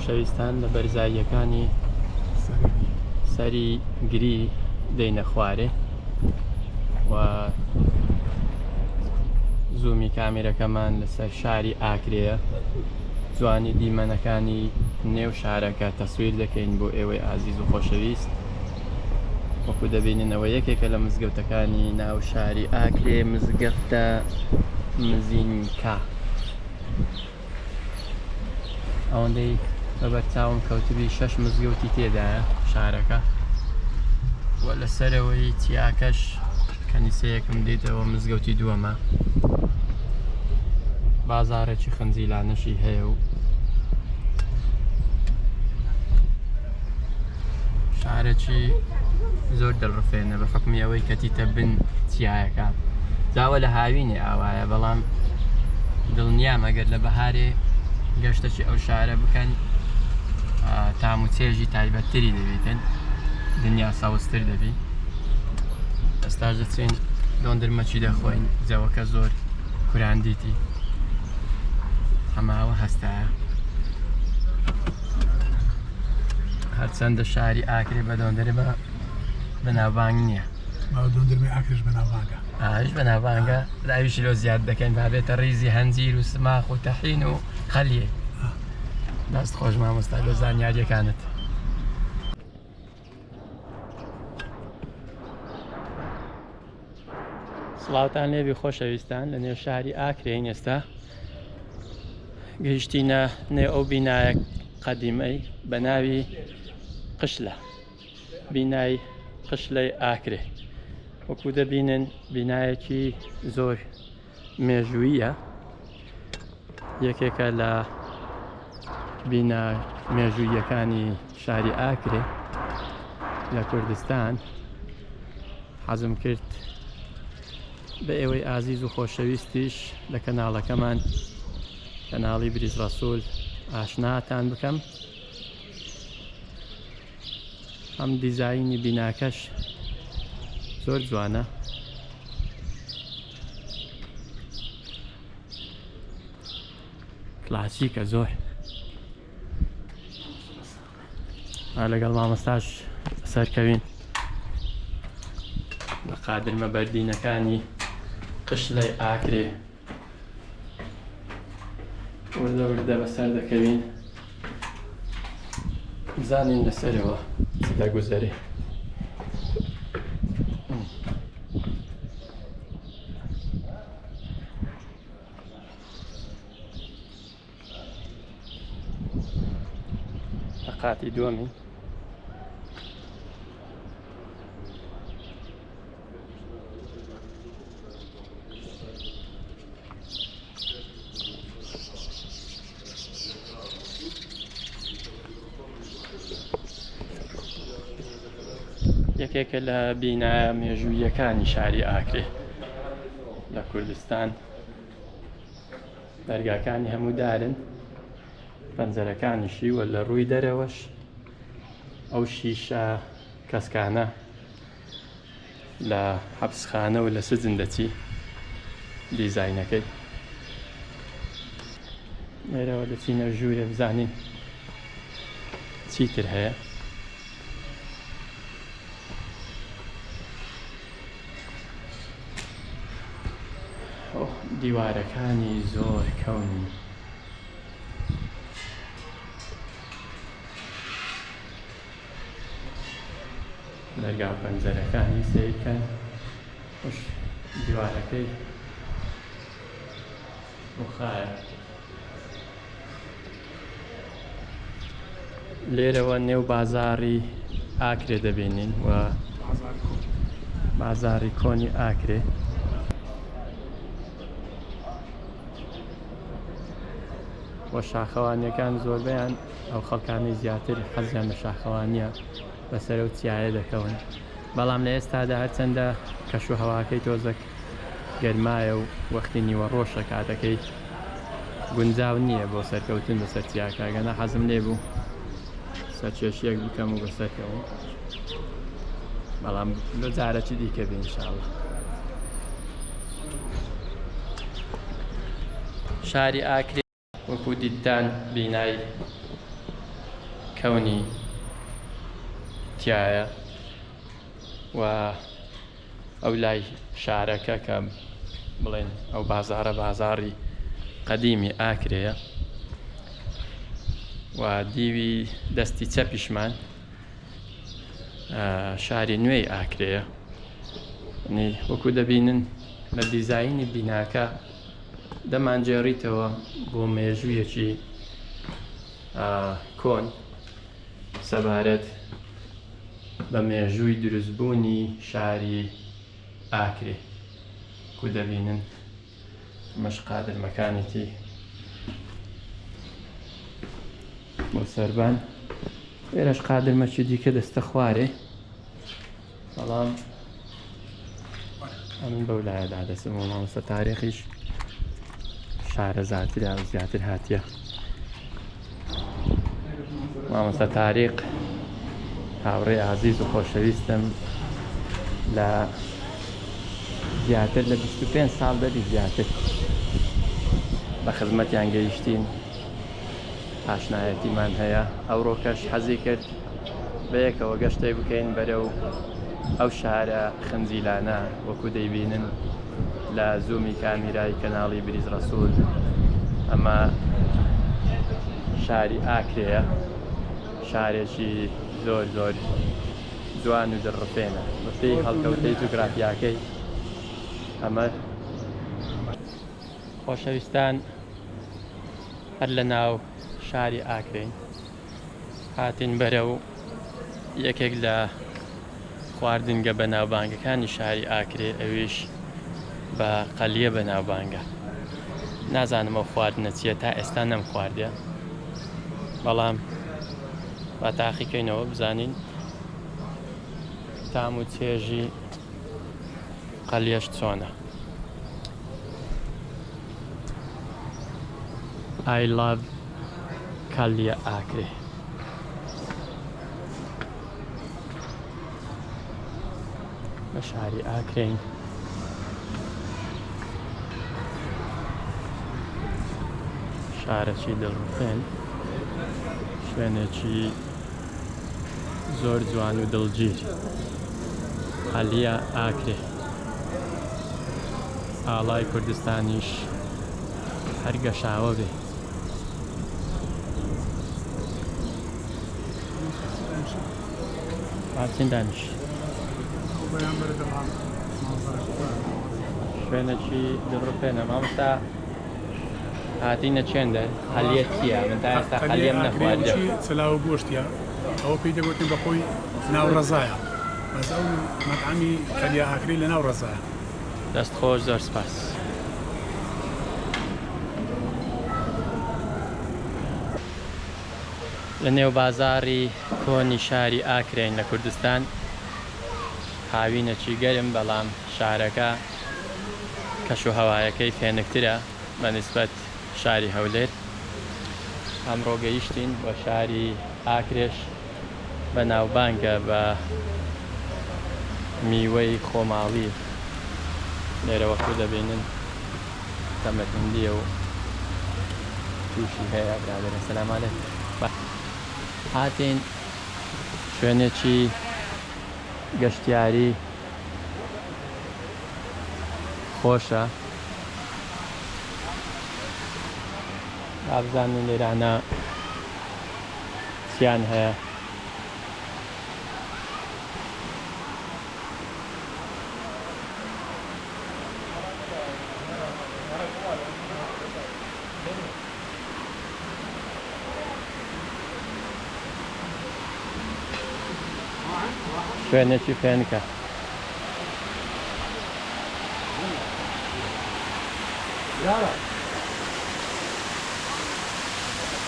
خۆشەویستان لە بەرزاییەکانی سەری گری دەینە خوارێ و زوومی کامێرەکەمان لەسەر شاری ئاکرەیە، جوانی دیمەنەکانی نێو شارەکە تەسویر دەکەین بۆ ئێوەی ئازیز و خۆشەویست. وەکو دەبیننەوە یەکێکە لە مزگەوتەکانی ناو شاری ئاکرێ، مزگەفتە مزینکا. ئەوەندەی بەبەرچاوم کەوتبی 6 مزگەوتی تێدایە شارەکە، و لەسەرەوەی چیاکەش کەنیسەیەکم دیتەوە مزگەوتی دووەمە. بازارێکی خنجیلانەشی هەیە و شارێکی زۆر دڵڕفێنە بە حکمی ئەوەی کەتیتە بن چیایەکە. جاوە لە هاوینێ ئاوایە، بەڵام دڵنیام ئەگەر لە بەهارێ گەشتێکی ئەو شارە بکەن تام و چێژی تایبەتتری دەبێتن، دنیا ساوزتر دەبی. ئێستاش دەچین دۆندرمەچی دەخۆین، جەوەکە زۆر کوراندیتی، ئەماوە هەستایە. هەرچەندە شاری ئاکرێ بە دۆندرە بەناوبانگ نییە، دۆندرمی ئاکرش بەناوبانگە، ئاش بەناوبانگە. راویشی لۆ زیاد دەکەین، بابێتە ڕیزی هەنجیر و سماخ و تەحین و خەلیە. دەست خۆش مامۆستا لە زانیاریەکانت. سڵاوتان لێبی خۆشەویستان، لە نێو شاری ئاکرێین ئێستا گەیشتینە نێو ئەو بینایە قەدیمەی بە ناوی قشلە، بینای قشلەی ئاکرێ. وەکو دەبینن بینایەکی زۆر مێژوویە، یەکێکە لە بینا مێژوویەکانی شاری ئاکرێ لە کوردستان. حەزم کرد بە ئێوەی ئازیز و خۆشەویستیش لە کەناڵەکەمان، کەناڵی بریز ڕەسوول، ئاشناتان بکەم. ئەم دیزاینی بیناکەش زۆر جوانە، کلاسیکە زۆر. لەگەڵ مامۆستاش سەرکەوین بە قادرمە بەردینەکانی قشلەی ئاکرێ، وردە وردە بەسەر دەکەوین، بزانین لەسەرەوە چ دەگوزەرێ. قاتی دووەمی یەکێکە لە بینایە مێژوویەکانی شاری ئاکرێ لە کوردستان. دەرگاکانی هەموو دارن، پەنجەرەکانیشی، وە لە ڕووی دەرەوەش ئەو شیشە کەسکانە لە حەبسخانە و لە سجن دەچی دیزاینەکەی. لێرەوە دەچینە ژوورێ بزانین چیتر هەیە. دیوارەکانی زۆر کەونی، دەرگا پەنجەرەکانی سیرکەن، خوش دیوارەکەی وخایە. لێرەوە نێو بازاڕی ئاکرێ دەبینین، و بازاڕی کۆنی ئاکرێ. وە شاخەوانیەکان زۆربیان ئەو خەڵکانی زیاتر حەزیان لە شاخەوانیە بەسەرە و چیایە دەکەون. بەڵام لە ئێستادا هەرچەندە کەش و هەواکەی تۆزێک گەرمایە و وەختی نیوە ڕۆژە، کاتەکەی گونجاو نییە بۆ سەرکەوتن بەسەر چیاکە. گەنە حەزم لێ بوو سەرکێشیەک بکەم و بەسەرکەوم، بەڵام لە جارەکی دیکە بێ ئینشاڵڵا. شاری ئاکرێ وەکو دیدان بینای کەونی تایە و ئەو لای شارەکە کە بڵێن ئەو بازارە بازاڕی قەدیمی ئاکرەیە و دیوی دەستی چەپیشمان شاری نوێی ئاکرەیە وەکو دەبینن لە دیزاینی بیناکە دەمانجێڕیتەوە بۆ مێژوویەکی کۆن سەبارەت بە مێژووی دروستبوونی شاری ئاکرێ کو دەبینن مەش قادرمەکانێتی بۆ سەربان ئێرەش قادرمەکی دیکە دەستە خوارێ بەڵام ئەمن بەو لایەدا دەسم و مامۆستا تاریخیش شارە زیاترە و زیاتر هاتیە مامۆستا تاریق هاوڕێی عازیز و خۆشەویستم لە زیاتر لە 25 ساڵ دەبی زیاتر بە خزمەتیان گەیشتین ئاشنایەتیمان هەیە ئەوڕۆکەش حەزی کرد بە یەکەوە گەشتێک بکەین بەرەو ئەو شارە خنجیلانە وەکو دەیبینن لە زوومی کامیرای کەناڵی بریز ڕەسوول ئەمە شاری ئاکرەیە شارێکی زۆر زۆر جوان و دڕفێنە بەپێی هەڵکەوتەی جوگرافیاکەی ئەمە خۆشەویستان هەر لە ناو شاری ئاکرین هاتین بەرە و یەکێک لە خواردنگە بەناوبانگەکانی شاری ئاکرێ ئەویش بە قەلیە بەناوبانگە نازانم ئەو خواردنە چییە تا ئێستا نەم خواردە بەڵام با تاقیکەینەوە بزانین تام و چێژی قەلیەش چۆنە I love قەلیە ئاکرێ بە شاری ئاکرین شارەکی دڵڕفێن شوێنێکی زۆر جوان و دڵگیر قەلیە ئاکرێ ئاڵای کوردستانیش هەر گەشاوە بێ هاتین دانیش شوێنێکی دڵڕفێنە مامۆستا هاتینە چێندە قەلیە چییە من تا ئێستا قەلیەم نەخواردە چلاوە گۆشتیە ئەوە پێی دەگوتین بە خۆی ناو ڕەزایە بەس ئەو مەطعەمی قەلیە ئاکرێ لە ناو ڕەزایە دەستخۆش زۆر سپاس لە نێو بازاڕی کۆنی شاری ئاکرێن لە کوردستان هاوینەکی گەرم بەڵام شارەکە کەش و هەوایەکەی فێنکترە بە نسبەت شاری هەولێر ئەمڕۆ گەیشتین بۆ شاری ئاکرێش بە ناوبانگە بە میوەی خۆماڵی لێرە وەکو دەبینن تەمەتندیە و تووشی هەیە برادەرە سەلام عەلەیکم هاتین شوێنێکی گەشتیاری خۆشە ئابزانین لێرانە چیان هەیە شوێنێکی فێنکە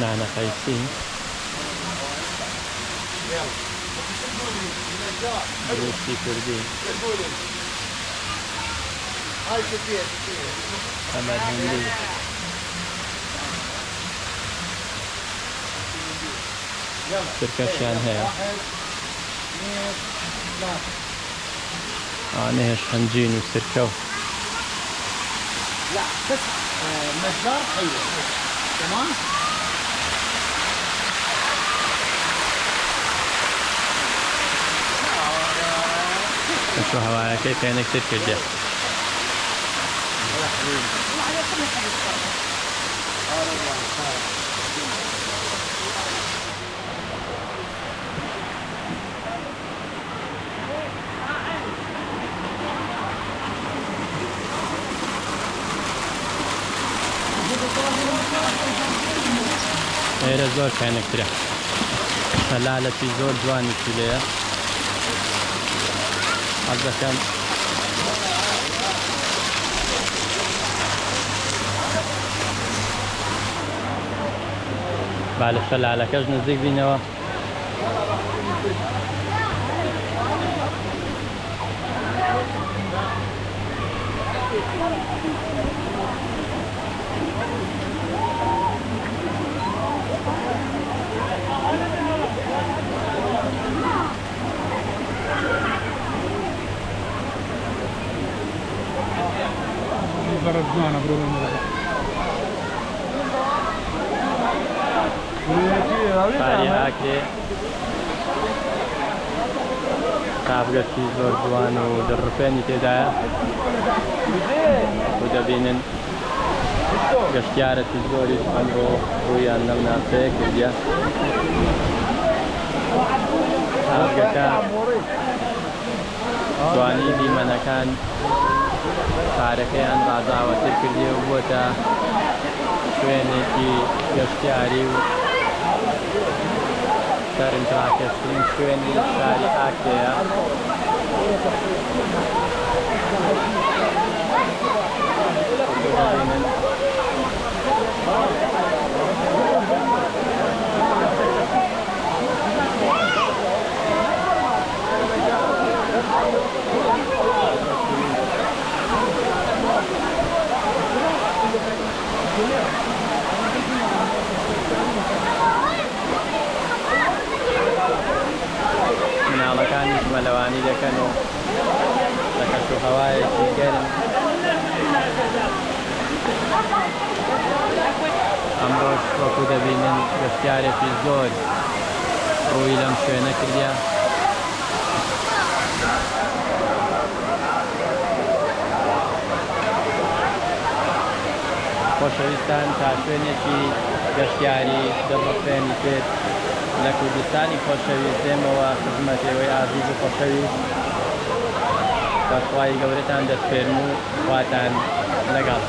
نانە قەیسی دروستی کوردی ئەمەر هەندی ترکەشیان هەیە ئانەیەش هەنجین و سرکە و لا بس مجدار حلو تمام کەشو هەوایەکەی پێنێکتر کردێ. ئێرە زۆر پێنێکترە، شەلالەتی زۆر جوانیشی لێیە. حەز دەکەم با لە شەلالەکەش نزیک بینەوە. جوانە برۆ پاری هاکرێ، قابگەشی زۆر جوان و دڕپێنی تێدایە و دەبینن گەشتیارەتی زۆریش ئەمڕۆ ڕوویان لەم ناوچەیە کردیە. قابگەکە جوانی دیمەنەکان پارەکەیان بازاوەتر کردیە و بووەتە شوێنێکی گەشتیاری و سەرنجڕاکێشترین شوێنی شاری ئاکرەیە. مناڵەکانیش مەلەوانی دەکەن و لە کەشوهەوایەکی گەرم ئەمڕۆژ وەکو دەبینن گەشتیارێکی زۆر ڕووی لەم شوێنە کردیە. خۆشەویستان، تا شوێنێکی گەشتیاری دەبڕفێنی تر لە کوردستانی خۆشەویست دێمەوە خزمەتەوەی ئازیز و خۆشەویست. بەخوای گەورەتان دەسپێرم و خواتان لەگەڵ.